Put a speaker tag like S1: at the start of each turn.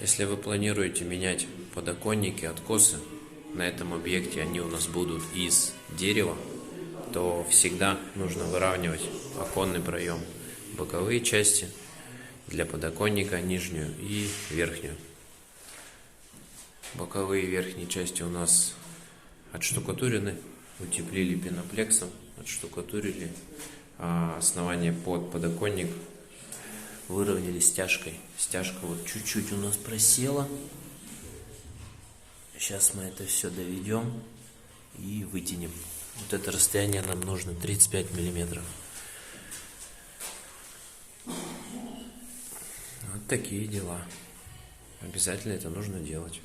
S1: Если вы планируете менять подоконники, откосы, на этом объекте они у нас будут из дерева, то всегда нужно выравнивать оконный проем, боковые части для подоконника, нижнюю и верхнюю. Боковые и верхние части у нас отштукатурены, утеплили пеноплексом, отштукатурили, а основание под подоконник выровняли стяжкой. Стяжка вот чуть-чуть у нас просела. Сейчас мы это все доведем и вытянем. Вот это расстояние нам нужно 35 миллиметров. Вот такие дела. Обязательно это нужно делать.